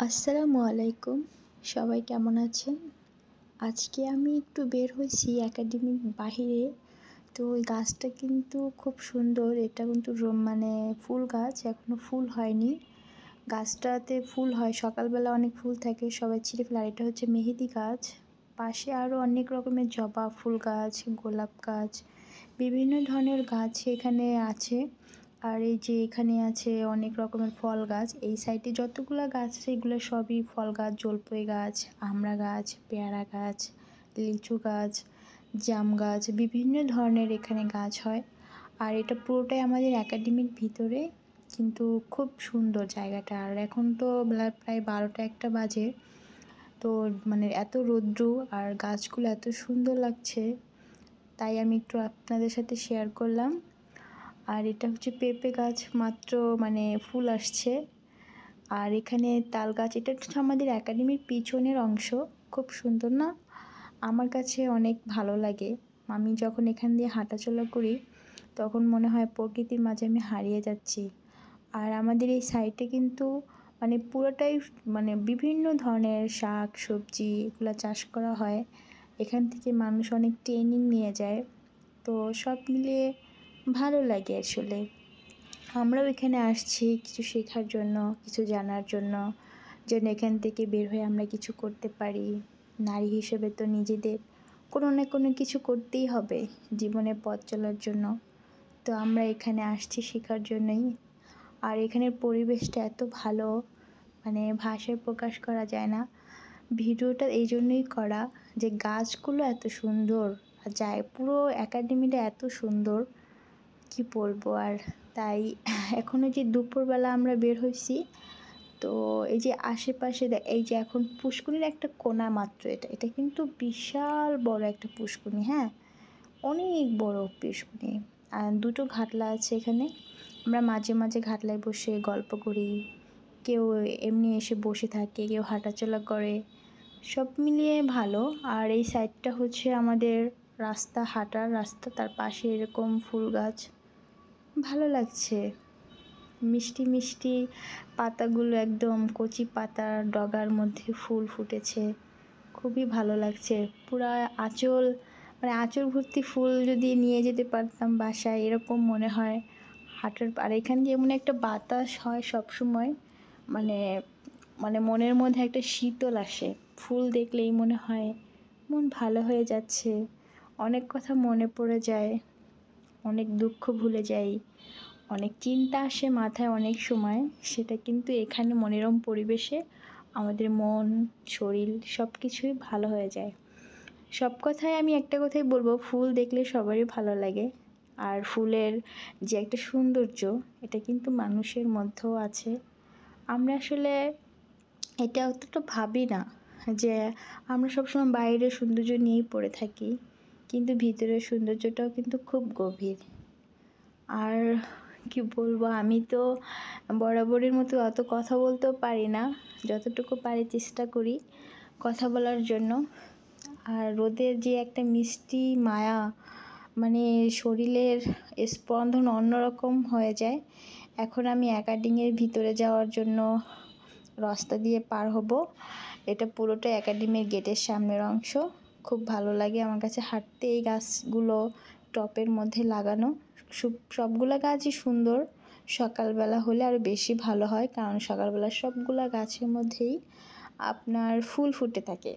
আসসালামু আলাইকুম। সবাই কেমন আছেন? আজকে আমি একটু বের হইছি একাডেমির বাহিরে। তো ওই গাছটা কিন্তু খুব সুন্দর। এটা কিন্তু মানে ফুল গাছ, এখনো ফুল হয়নি। গাছটাতে ফুল হয়, সকালবেলা অনেক ফুল থাকে, সবাই ছিঁড়ে ফেলে। আর এটা হচ্ছে মেহেদি গাছ। পাশে আরও অনেক রকমের জবা ফুল গাছ, গোলাপ গাছ, বিভিন্ন ধরনের গাছ এখানে আছে। আর এই যে এখানে আছে অনেক রকমের ফল গাছ। এই সাইডে যতগুলা গাছ আছে এগুলো সবই ফল গাছ, জলপাই গাছ, আমড়া গাছ, পেয়ারা গাছ, লিচু গাছ, জাম গাছ, বিভিন্ন ধরনের এখানে গাছ হয়। আর এটা পুরোটাই আমাদের একাডেমির ভিতরে, কিন্তু খুব সুন্দর জায়গাটা। আর এখন তো বেলা প্রায় ১২টা ১টা বাজে। তো মানে এত রৌদ্র আর গাছগুলো এত সুন্দর লাগছে, তাই আমি একটু আপনাদের সাথে শেয়ার করলাম। আর এটা হচ্ছে পেঁপে গাছ, মাত্র মানে ফুল আসছে। আর এখানে তাল গাছ, এটা হচ্ছে আমাদের একাডেমির পিছনের অংশ। খুব সুন্দর না? আমার কাছে অনেক ভালো লাগে। আমি যখন এখান দিয়ে হাঁটাচলা করি তখন মনে হয় প্রকৃতির মাঝে আমি হারিয়ে যাচ্ছি। আর আমাদের এই সাইডে কিন্তু মানে পুরোটাই মানে বিভিন্ন ধরনের শাক সবজি এগুলো চাষ করা হয়। এখান থেকে মানুষ অনেক ট্রেনিং নিয়ে যায়। তো সব মিলিয়ে ভালো লাগে আসলে। আমরাও এখানে আসছি কিছু শেখার জন্য, কিছু জানার জন্য, যেন এখান থেকে বের হয়ে আমরা কিছু করতে পারি। নারী হিসেবে তো নিজেদের কোনো না কোনো কিছু করতেই হবে জীবনে পথ চলার জন্য। তো আমরা এখানে আসছি শেখার জন্যই। আর এখানের পরিবেশটা এত ভালো, মানে ভাষায় প্রকাশ করা যায় না। ভিডিওটা এই জন্যই করা যে গাছগুলো এত সুন্দর, যায় পুরো একাডেমিটা এত সুন্দর, কি বলবো আর। তাই এখন ওই যে দুপুরবেলা আমরা বের হইছি, তো এই যে আশেপাশে এই যে এখন পুষ্করির একটা কোণা মাত্র, এটা কিন্তু বিশাল বড় একটা পুষ্করিণী, হ্যাঁ, অনেক বড় পুষ্করিণী। আর দুটো ঘাটলা আছে এখানে। আমরা মাঝে মাঝে ঘাটলায় বসে গল্প করি, কেউ এমনি এসে বসে থাকে, কেউ হাঁটাচলা করে, সব মিলিয়ে ভালো। আর এই সাইডটা হচ্ছে আমাদের রাস্তা, হাঁটার রাস্তা, তার পাশে এরকম ফুল গাছ, ভালো লাগছে। মিষ্টি মিষ্টি পাতাগুলো, একদম কচি পাতার ডগার মধ্যে ফুল ফুটেছে, খুবই ভালো লাগছে। পুরা আঁচল, মানে আঁচল ভর্তি ফুল যদি নিয়ে যেতে পারতাম বাসায়, এরকম মনে হয় হাঁটার। আর এখান দিয়ে এমন একটা বাতাস হয় সব সময়, মানে মানে মনের মধ্যে একটা শীতল আসে। ফুল দেখলেই মনে হয় মন ভালো হয়ে যাচ্ছে, অনেক কথা মনে পড়ে যায়, অনেক দুঃখ ভুলে যাই, অনেক চিন্তা আসে মাথায় অনেক সময়। সেটা কিন্তু এখানে মনোরম পরিবেশে আমাদের মন, শরীর সব কিছুই ভালো হয়ে যায়। সব কথায় আমি একটা কথাই বলবো, ফুল দেখলে সবারই ভালো লাগে। আর ফুলের যে একটা সৌন্দর্য, এটা কিন্তু মানুষের মধ্যেও আছে। আমরা আসলে এটা অতটা ভাবি না, যে আমরা সবসময় বাইরের সৌন্দর্য নিয়েই পড়ে থাকি, কিন্তু ভিতরের সৌন্দর্যটাও কিন্তু খুব গভীর। আর কি বলবো, আমি তো বরাবরের মতো অত কথা বলতেও পারি না, যতটুকু পারি চেষ্টা করি কথা বলার জন্য। আর রোদের যে একটা মিষ্টি মায়া, মানে শরীরের স্পন্দন অন্যরকম হয়ে যায়। এখন আমি একাডেমির ভিতরে যাওয়ার জন্য রাস্তা দিয়ে পার হব। এটা পুরোটা একাডেমির গেটের সামনের অংশ। খুব ভালো লাগে আমার কাছে হাঁটতে। এই গাছগুলো টবের মধ্যে লাগানো, সবগুলা গাছই সুন্দর। সকালবেলা হলে আরও বেশি ভালো হয়, কারণ সকালবেলা সবগুলা গাছের মধ্যেই আপনার ফুল ফুটে থাকে।